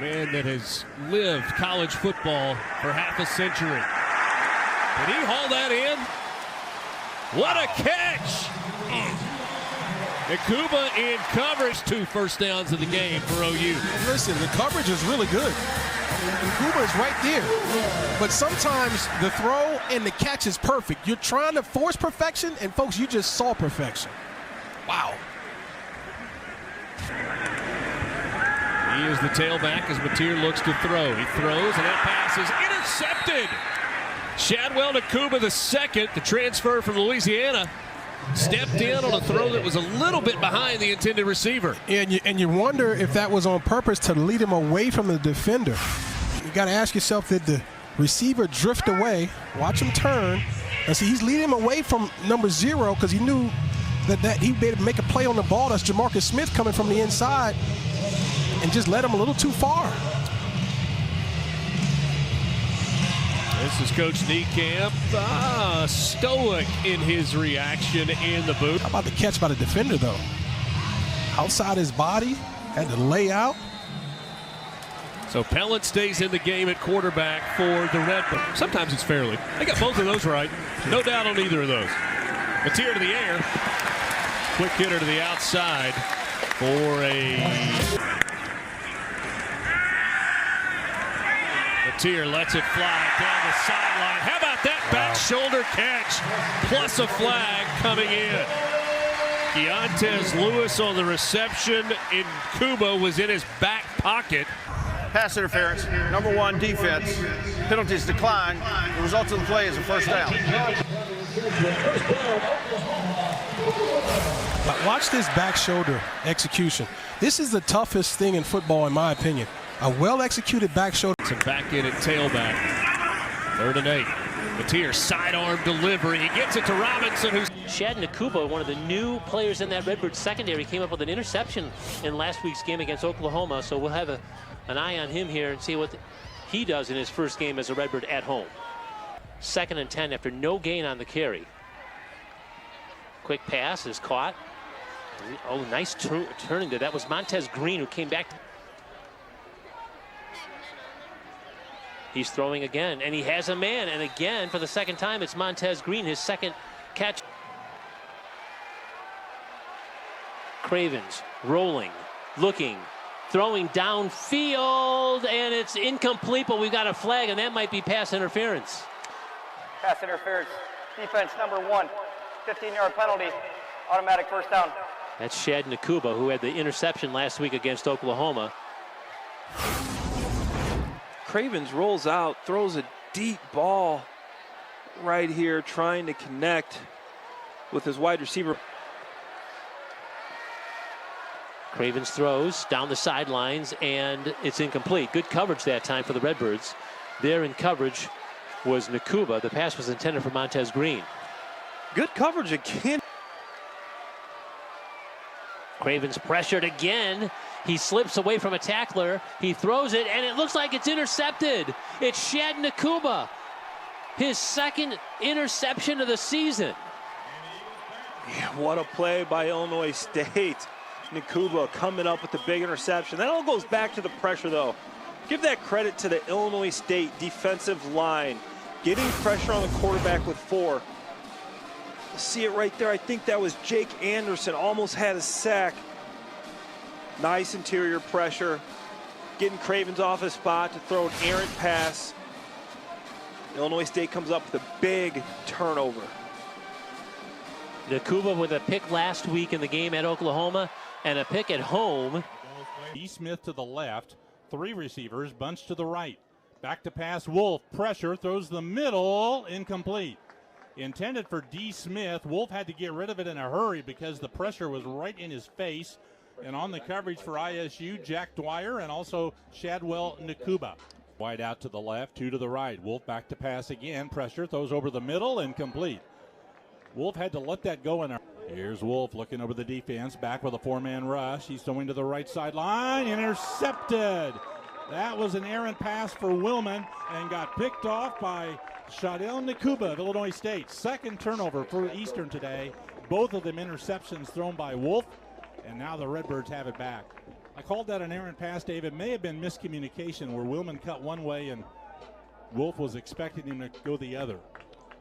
man that has lived college football for half a century. Did he haul that in? What a catch! Nkuba in coverage, 2 first downs of the game for OU. Listen, the coverage is really good. Nkuba is right there. But sometimes the throw and the catch is perfect. You're trying to force perfection, and folks, you just saw perfection. Wow. He is the tailback as Mateer looks to throw. He throws, and that pass is intercepted. Shadwel Nkuba, the second, the transfer from Louisiana, stepped in on a throw that was a little bit behind the intended receiver. And you wonder if that was on purpose to lead him away from the defender. You got to ask yourself, did the receiver drift away? Watch him turn. And see, he's leading him away from number 0 because he knew that he'd be able to make a play on the ball. That's Jamarcus Smith coming from the inside, and just led him a little too far. This is Coach Niekamp, stoic in his reaction in the booth. How about the catch by the defender, though? Outside his body, had to lay out. So Pellet stays in the game at quarterback for the Redbirds. Sometimes it's fairly. They got both of those right. No doubt on either of those. Mateer to the air. Quick hitter to the outside for a... Mateer lets it fly down the sideline. How about that back shoulder catch plus a flag coming in? Keontez Lewis on the reception. Nkuba was in his back pocket. Pass interference, number 1 defense. Penalties decline. The result of the play is a first down. Watch this back shoulder execution. This is the toughest thing in football, in my opinion. A well-executed back shoulder. Back in at tailback. 3rd and 8. Mateer sidearm delivery. He gets it to Robinson, who's... Shadwel Nkuba, one of the new players in that Redbirds secondary, came up with an interception in last week's game against Oklahoma. So we'll have an eye on him here and see what he does in his first game as a Redbird at home. 2nd and 10 after no gain on the carry. Quick pass is caught. Oh, nice turning there. That was Montez Green who came back. He's throwing again, and he has a man. And again, for the second time, it's Montez Green, his second catch. Cravens rolling, looking, throwing downfield, and it's incomplete, but we've got a flag, and that might be pass interference. Pass interference. Defense number 1. 15-yard penalty. Automatic first down. That's Shadwel Nkuba, who had the interception last week against Oklahoma. Cravens rolls out, throws a deep ball right here, trying to connect with his wide receiver. Cravens throws down the sidelines, and it's incomplete. Good coverage that time for the Redbirds. There in coverage was Nkuba. The pass was intended for Montez Green. Good coverage again. Cravens pressured again. He slips away from a tackler. He throws it, and it looks like it's intercepted. It's Shadwel Nkuba, his second interception of the season. Yeah, what a play by Illinois State. Nkuba coming up with the big interception. That all goes back to the pressure, though. Give that credit to the Illinois State defensive line. Getting pressure on the quarterback with 4. See it right there. I think that was Jake Anderson. Almost had a sack. Nice interior pressure. Getting Cravens off his spot to throw an errant pass. Illinois State comes up with a big turnover. Nkuba with a pick last week in the game at Oklahoma and a pick at home. D. Smith to the left. 3 receivers bunched to the right. Back to pass. Wolf pressure, throws the middle, incomplete. Intended for D. Smith. Wolf had to get rid of it in a hurry because the pressure was right in his face. And on the coverage for ISU, Jack Dwyer and also Shadwel Nkuba. Wide out to the left, 2 to the right. Wolf back to pass again. Pressure, throws over the middle, incomplete. Wolf had to let that go in. Here's Wolf looking over the defense, back with a 4-man rush. He's throwing to the right sideline, intercepted. That was an errant pass for Willman and got picked off by Shadwel Nkuba of Illinois State. Second turnover for Eastern today. Both of them interceptions thrown by Wolf, and now the Redbirds have it back. I called that an errant pass, Dave. It may have been miscommunication where Willman cut one way and Wolf was expecting him to go the other.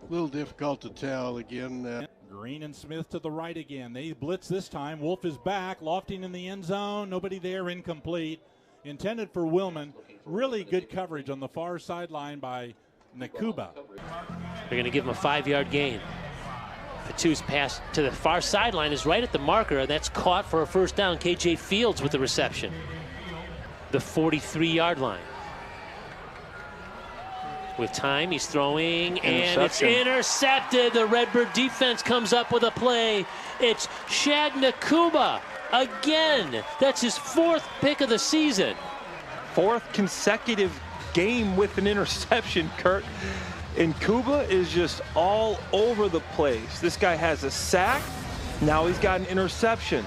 A little difficult to tell again. Green and Smith to the right again. They blitz this time. Wolf is back, lofting in the end zone. Nobody there, incomplete. Intended for Willman. Really good coverage on the far sideline by Nkuba. They're going to give him a 5-yard gain. Patu's pass to the far sideline is right at the marker. That's caught for a first down. KJ Fields with the reception. The 43-yard line. With time, he's throwing, and it's intercepted. The Redbird defense comes up with a play. It's Shadwel Nkuba again. That's his 4th pick of the season. 4th consecutive game with an interception, Kurt. And Nkuba is just all over the place. This guy has a sack. Now he's got an interception.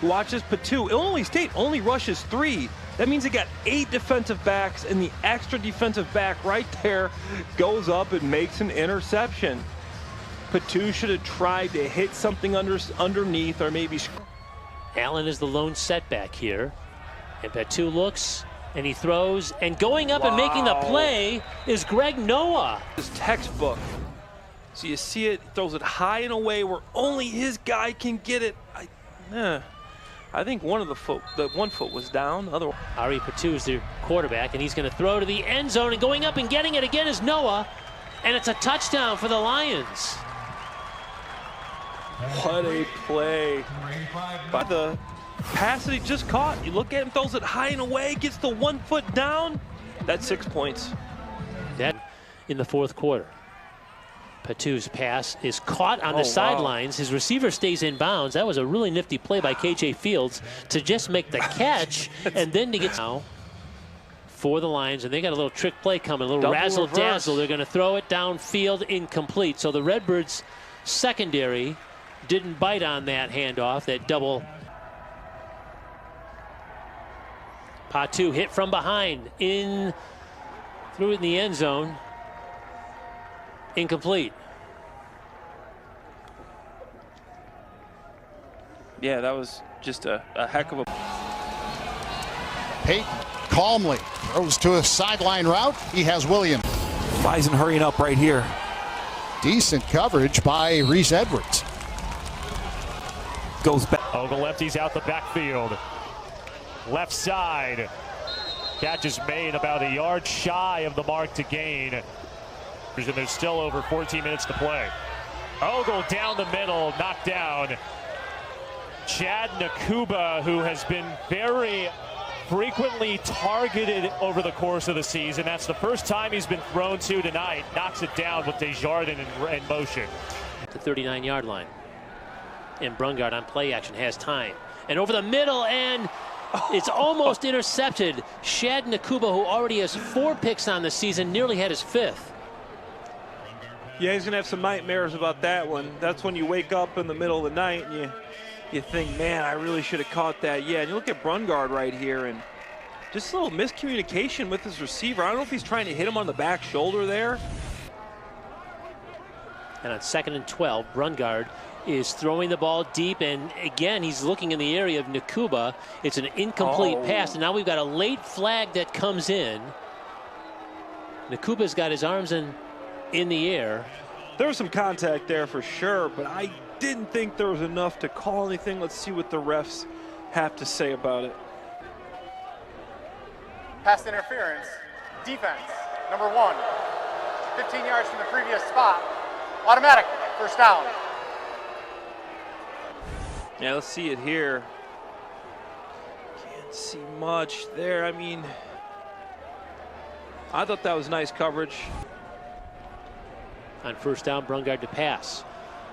Watch this, Patu. Illinois State only rushes 3. That means they got 8 defensive backs, and the extra defensive back right there goes up and makes an interception. Patu should have tried to hit something underneath, or maybe. Allen is the lone setback here. And Patu looks, and he throws, and going up and making the play is Greg Noah. His textbook. So you see it, throws it high and away where only his guy can get it. I think one foot was down. Ari Patu is their quarterback, and he's going to throw to the end zone, and going up and getting it again is Noah, and it's a touchdown for the Lions. What a play by the pass that he just caught. You look at him, throws it high and away, gets the 1 foot down. That's 6 points. That in the 4th quarter. Patu's pass is caught on the sidelines. His receiver stays in bounds. That was a really nifty play by KJ Fields to just make the catch and then to get now for the Lions. And they got a little trick play coming, a little razzle-dazzle. They're going to throw it downfield, incomplete. So the Redbirds secondary didn't bite on that handoff, that double. Patu hit from behind, threw it in the end zone. Incomplete. Yeah, that was just a heck of a. Peyton calmly throws to a sideline route. He has Williams. Bison hurrying up right here. Decent coverage by Reese Edwards. Goes back. Ogilefty's out the backfield. Left side. Catch is made about a yard shy of the mark to gain. And there's still over 14 minutes to play. Ogle down the middle, knocked down. Shadwel Nkuba, who has been very frequently targeted over the course of the season. That's the first time he's been thrown to tonight. Knocks it down with Desjardins in motion. The 39-yard line. And Brungard on play action has time. And over the middle, and it's almost intercepted. Shadwel Nkuba, who already has 4 picks on the season, nearly had his 5th. Yeah, he's going to have some nightmares about that one. That's when you wake up in the middle of the night and you think, man, I really should have caught that. Yeah, and you look at Brungard right here, and just a little miscommunication with his receiver. I don't know if he's trying to hit him on the back shoulder there. And on 2nd and 12, Brungard is throwing the ball deep, and again, he's looking in the area of Nkuba. It's an incomplete pass, and now we've got a late flag that comes in. Nkuba's got his arms in the air. There was some contact there for sure, but I didn't think there was enough to call anything. Let's see what the refs have to say about it. Pass interference, defense, number 1. 15 yards from the previous spot. Automatic, first down. Yeah, let's see it here. Can't see much there. I mean, I thought that was nice coverage. On first down, Brungard to pass.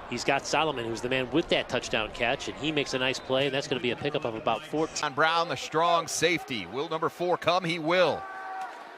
He's got Solomon, who's the man with that touchdown catch, and he makes a nice play, and that's going to be a pickup of about 14. Brown, the strong safety. Will number 4 come? He will.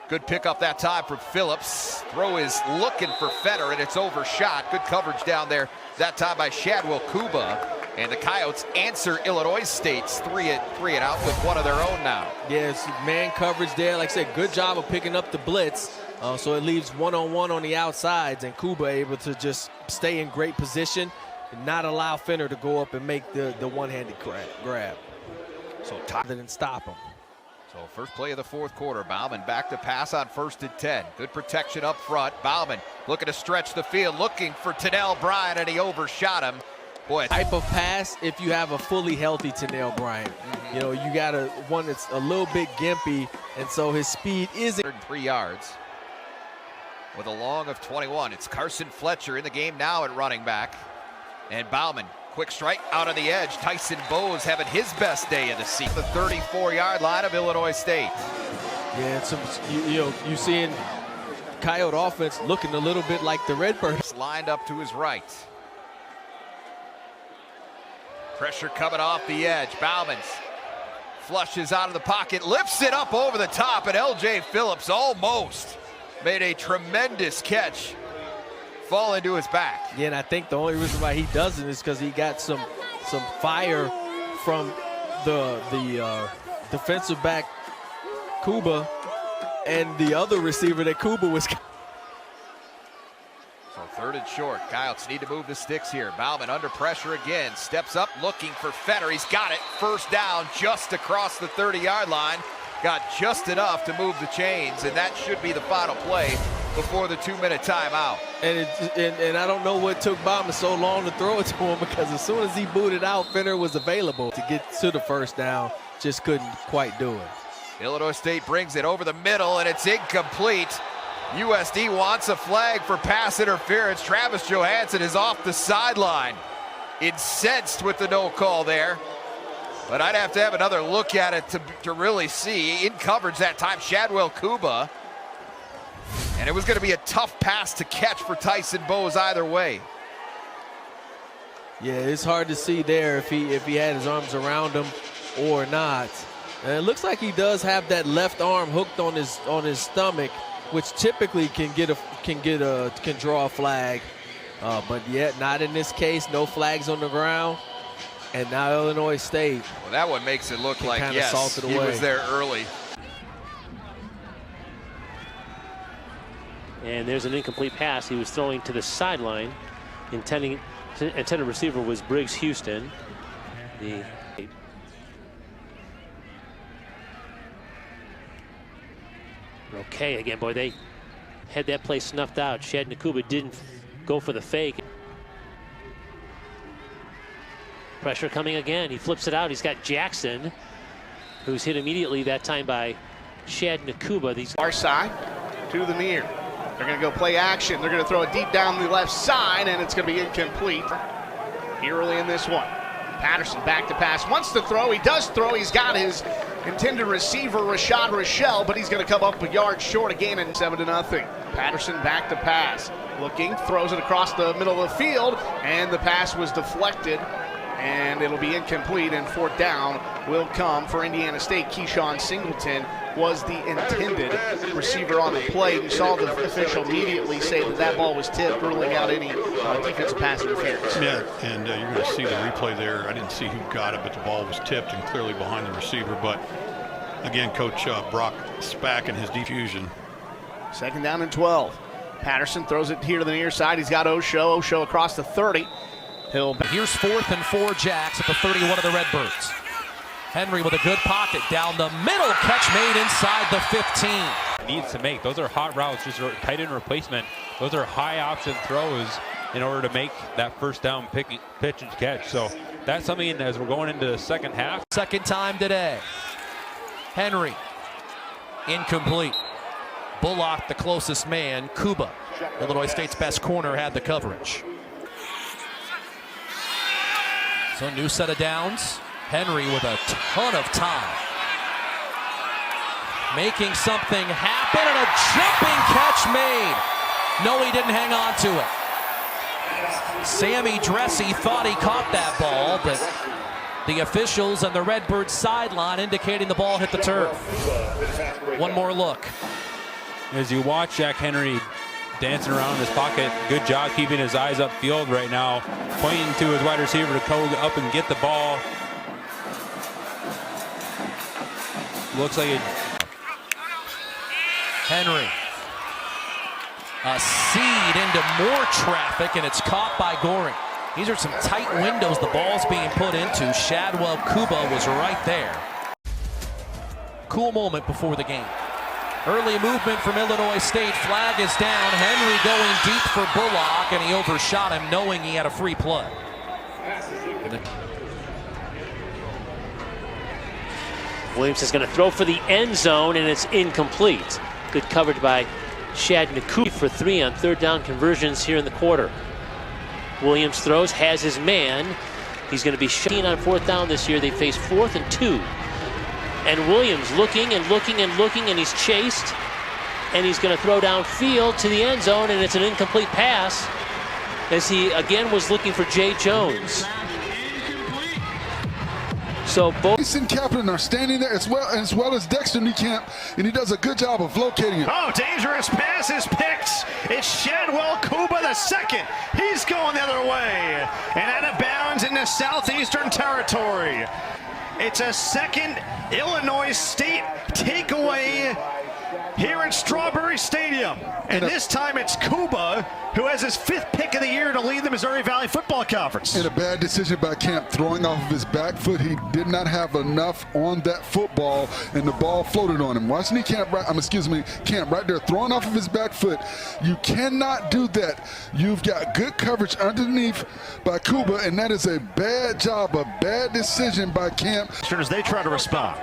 Good pickup that time from Phillips. Throw is looking for Fetter, and it's overshot. Good coverage down there that time by Shadwel Nkuba. And the Coyotes answer Illinois State's 3 and out with one of their own now. Yes, man coverage there. Like I said, good job of picking up the blitz. So it leaves one-on-one on the outsides, and Nkuba able to just stay in great position and not allow Fenner to go up and make the one-handed grab. So didn't stop him. So first play of the fourth quarter, Bauman back to pass on 1st and 10. Good protection up front. Bauman looking to stretch the field, looking for Tennell Bryant, and he overshot him. Boy, type of pass if you have a fully healthy Tennell Bryant. You know, you got one that's a little bit gimpy, and so his speed isn't. 3 yards with a long of 21. It's Carson Fletcher in the game now at running back. And Bauman, quick strike out on the edge. Tyson Bowes having his best day of the season. The 34-yard line of Illinois State. Yeah, you seeing Coyote offense looking a little bit like the Redbirds. Lined up to his right. Pressure coming off the edge. Bauman flushes out of the pocket, lifts it up over the top, and L.J. Phillips almost made a tremendous catch, fall into his back. Yeah, and I think the only reason why he doesn't is because he got some fire from the defensive back Nkuba and the other receiver that Nkuba was. So 3rd and short. Coyotes need to move the sticks here. Bauman under pressure again. Steps up looking for Fetter. He's got it. First down just across the 30-yard line. Got just enough to move the chains, and that should be the final play before the 2-minute timeout. And I don't know what took Bauman so long to throw it to him, because as soon as he booted out, Fetter was available to get to the first down. Just couldn't quite do it. Illinois State brings it over the middle, and it's incomplete. USD wants a flag for pass interference. Travis Johansson is off the sideline. Incensed with the no call there. But I'd have to have another look at it to really see. In coverage that time, Shadwel Nkuba. And it was going to be a tough pass to catch for Tyson Bowes either way. Yeah, it's hard to see there if he had his arms around him or not. And it looks like he does have that left arm hooked on his stomach, which typically can draw a flag, but yet not in this case. No flags on the ground, and now Illinois State. Well, that one makes it look like yes, he was there early. And there's an incomplete pass. He was throwing to the sideline. Intended receiver was Briggs Houston. Okay, again, boy, they had that play snuffed out. Shadwel Nkuba didn't go for the fake. Pressure coming again. He flips it out. He's got Jackson, who's hit immediately that time by Shadwel Nkuba. Far side to the near. They're going to go play action. They're going to throw it deep down the left side, and it's going to be incomplete here early in this one. Patterson back to pass. Wants to throw. He does throw. He's got his intended receiver, Rashad Rochelle, but he's going to come up a yard short again, and 7-0. Patterson back to pass. Looking, throws it across the middle of the field, and the pass was deflected, and it'll be incomplete, and 4th down will come for Indiana State. Keyshawn Singleton was the intended receiver on the play. You saw the official immediately say that ball was tipped, ruling out any defensive pass interference. Yeah, and you're going to see the replay there. I didn't see who got it, but the ball was tipped and clearly behind the receiver. But again, Coach Brock Spack and his diffusion. 2nd down and 12. Patterson throws it here to the near side. He's got Osho across the 30. Here's 4th and 4 Jacks at the 31 of the Redbirds. Henry with a good pocket down the middle, catch made inside the 15. Needs to make. Those are hot routes, just a tight end replacement. Those are high option throws in order to make that first down pitch and catch. So that's something as we're going into the second half. Second time today. Henry, incomplete. Bullock, the closest man. Nkuba, Illinois State's best corner, had the coverage. So new set of downs. Henry with a ton of time. Making something happen, and a jumping catch made. No, he didn't hang on to it. Sammy Dressy thought he caught that ball, but the officials and the Redbirds sideline indicating the ball hit the turf. One more look. As you watch Jack Henry dancing around in his pocket, good job keeping his eyes upfield right now, pointing to his wide receiver to go up and get the ball. Looks like it. Henry. A seed into more traffic, and it's caught by Goring. These are some tight windows the ball's being put into. Shadwel Nkuba was right there. cool moment before the game. Early movement from Illinois State. Flag is down. Henry going deep for Bullock, and he overshot him knowing he had a free play. Williams is going to throw for the end zone, and it's incomplete. Good coverage by Shadwel Nkuba for 3 on third down conversions here in the quarter. Williams throws, has his man. He's going to be shooting on fourth down this year. They face 4th and 2. And Williams looking and looking and looking, and he's chased. And he's going to throw downfield to the end zone, and it's an incomplete pass as he again was looking for Jay Jones. So both Mason Kaplan are standing there as well as Dexter Niekamp, and he does a good job of locating it. Oh, dangerous pass is picked. It's Shadwel Nkuba the second. He's going the other way and out of bounds into Southeastern territory. It's a second Illinois State takeaway here at Strawberry Stadium. And this time it's Nkuba who has his 5th pick of the year to lead the Missouri Valley Football Conference. And a bad decision by Camp, throwing off of his back foot. He did not have enough on that football, and the ball floated on him. Watching Camp right there, throwing off of his back foot. You cannot do that. You've got good coverage underneath by Nkuba, and that is a bad job, a bad decision by Camp. As they try to respond.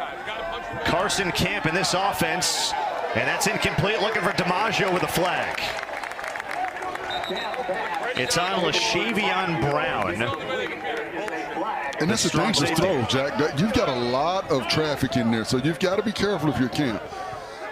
Carson Camp in this offense, and that's incomplete. Looking for DiMaggio with a flag. It's on LaShavion Brown. And that's a dangerous throw, Jack. You've got a lot of traffic in there, so you've got to be careful if you're Camp.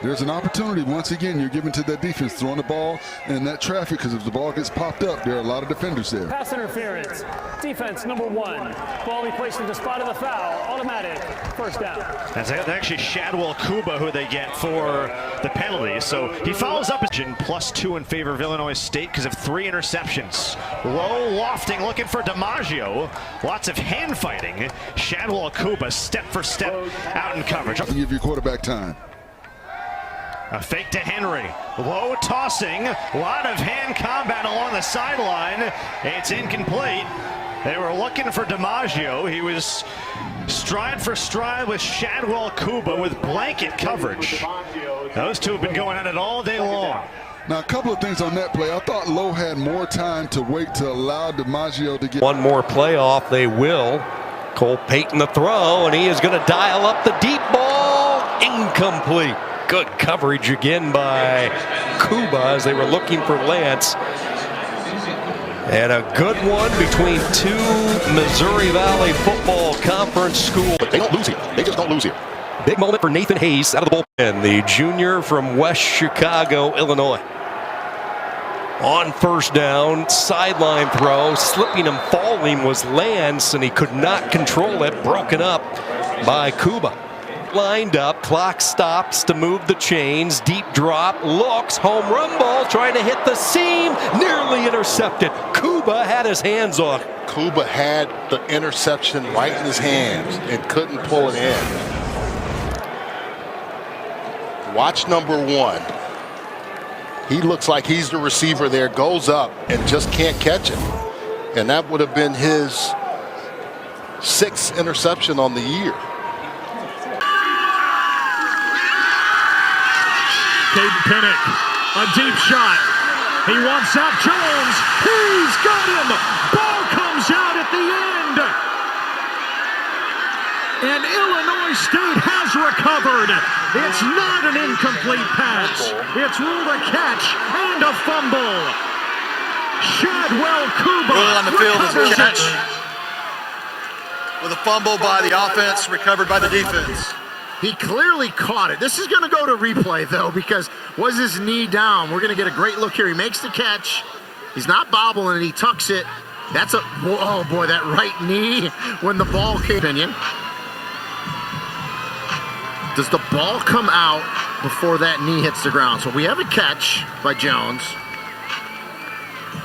There's an opportunity, once again, you're giving to that defense, throwing the ball and that traffic, because if the ball gets popped up, there are a lot of defenders there. Pass interference. Defense number 1. Ball be placed in the spot of the foul. Automatic. First down. That's actually Shadwel Nkuba who they get for the penalty. So he follows up +2 in favor of Illinois State because of 3 interceptions. Low lofting, looking for DiMaggio. Lots of hand fighting. Shadwel Nkuba step for step out in coverage. Give your quarterback time. A fake to Henry. Low tossing. A lot of hand combat along the sideline. It's incomplete. They were looking for DiMaggio. He was stride for stride with Shadwel Nkuba with blanket coverage. Those two have been going at it all day long. Now, a couple of things on that play. I thought Lowe had more time to wait to allow DiMaggio to get one more play off. They will. Cole Payton the throw, and he is going to dial up the deep ball. Incomplete. Good coverage again by Nkuba as they were looking for Lance. And a good one between 2 Missouri Valley Football Conference schools. But they don't lose here. They just don't lose here. Big moment for Nathan Hayes out of the bullpen, the junior from West Chicago, Illinois. On first down, sideline throw, slipping and falling was Lance, and he could not control it, broken up by Nkuba. Lined up, clock stops to move the chains, deep drop, looks, home run ball, trying to hit the seam, nearly intercepted. Nkuba had his hands on. Nkuba had the interception right in his hands and couldn't pull it in. Watch number 1. He looks like he's the receiver there, goes up and just can't catch it. And that would have been his 6th interception on the year. Caden Pinnock, a deep shot. He wants out Jones. He's got him. Ball comes out at the end. And Illinois State has recovered. It's not an incomplete pass. It's ruled a catch and a fumble. Shadwel Nkuba on the field is a catch. It. With a fumble by the offense, recovered by the defense. He clearly caught it. This is going to go to replay, though, because was his knee down? We're going to get a great look here. He makes the catch. He's not bobbling, and he tucks it. That's a, oh boy, that right knee when the ball came in. Does the ball come out before that knee hits the ground? So we have a catch by Jones.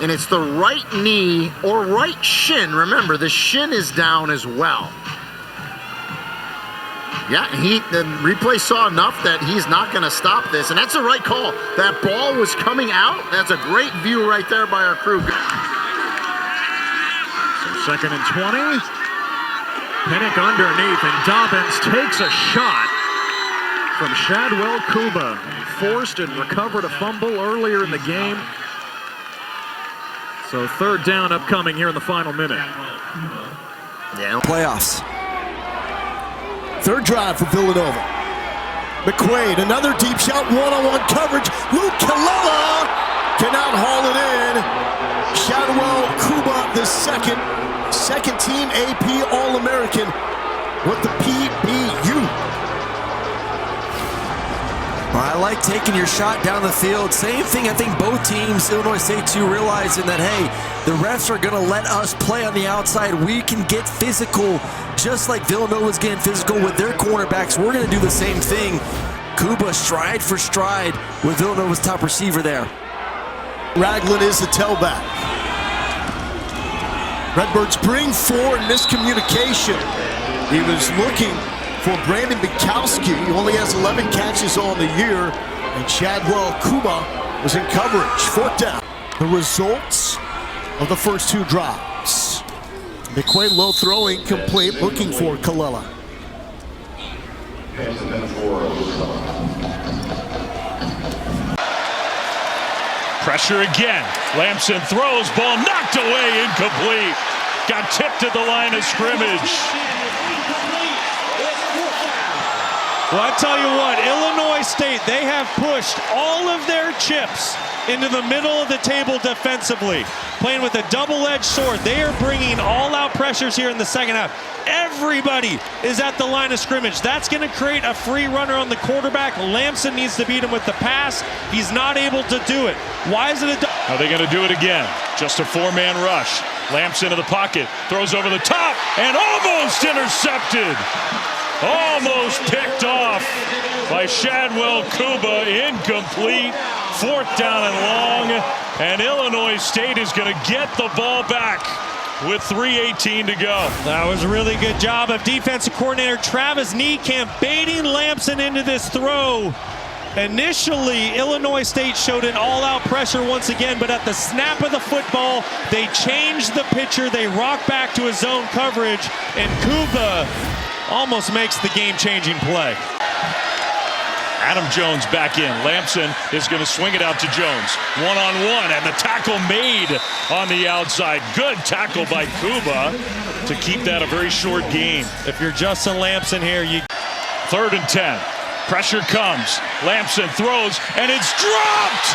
And it's the right knee or right shin. Remember, the shin is down as well. Yeah, the replay saw enough that he's not going to stop this, and that's the right call. That ball was coming out. That's a great view right there by our crew. So 2nd and 20. Pinnock underneath, and Dobbins takes a shot. from Shadwel Nkuba. Forced and recovered a fumble earlier in the game. So third down upcoming here in the final minute. Yeah. Playoffs. Third drive for Villanova. McQuaid, another deep shot, one-on-one coverage. Luke Kalala cannot haul it in. Shadwel Nkuba, the second team AP All-American with the PBU. I like taking your shot down the field. Same thing, I think both teams, Illinois State too, realizing that, hey, the refs are going to let us play on the outside. We can get physical, just like Villanova's getting physical with their cornerbacks. We're going to do the same thing. Nkuba stride for stride with Villanova's top receiver there. Ragland is the tailback. Redbirds bring forward miscommunication. He was looking for Brandon Bukowski. He only has 11 catches on the year, and Shadwel Nkuba was in coverage. Fourth down. The results of the first two drives. McQuaid low throw, incomplete, looking for Kalala. Pressure again. Lamson throws, ball knocked away, incomplete. Got tipped at the line of scrimmage. Well, I tell you what, Illinois State, they have pushed all of their chips into the middle of the table defensively, playing with a double-edged sword. They are bringing all-out pressures here in the second half. Everybody is at the line of scrimmage. That's going to create a free runner on the quarterback. Lamson needs to beat him with the pass. He's not able to do it. Why is it a... Are they going to do it again? Just a four-man rush. Lamson into the pocket, throws over the top, and almost intercepted. Almost picked off by Shadwel Nkuba, incomplete. Fourth down and long, and Illinois State is going to get the ball back with 3:18 to go. That was a really good job of defensive coordinator Travis Niekamp baiting Lamson into this throw. Initially, Illinois State showed an all-out pressure once again, but at the snap of the football, they changed the pitcher. They rock back to a zone coverage, and Nkuba almost makes the game-changing play. Adam Jones back in. Lamson is going to swing it out to Jones. One-on-one, and the tackle made on the outside. Good tackle by Nkuba to keep that a very short game. If you're Justin Lamson here, you... 3rd and 10. Pressure comes. Lamson throws, and it's dropped!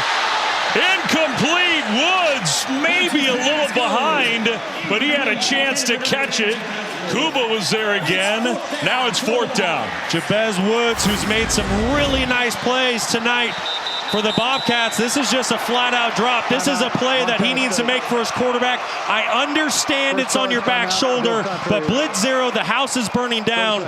Incomplete. Woods maybe a little behind, but he had a chance to catch it. Nkuba was there again. Now it's 4th down. Jabez Woods, who's made some really nice plays tonight for the Bobcats. This is just a flat-out drop. This is a play that he needs to make for his quarterback. I understand it's on your back shoulder, but blitz zero, the house is burning down.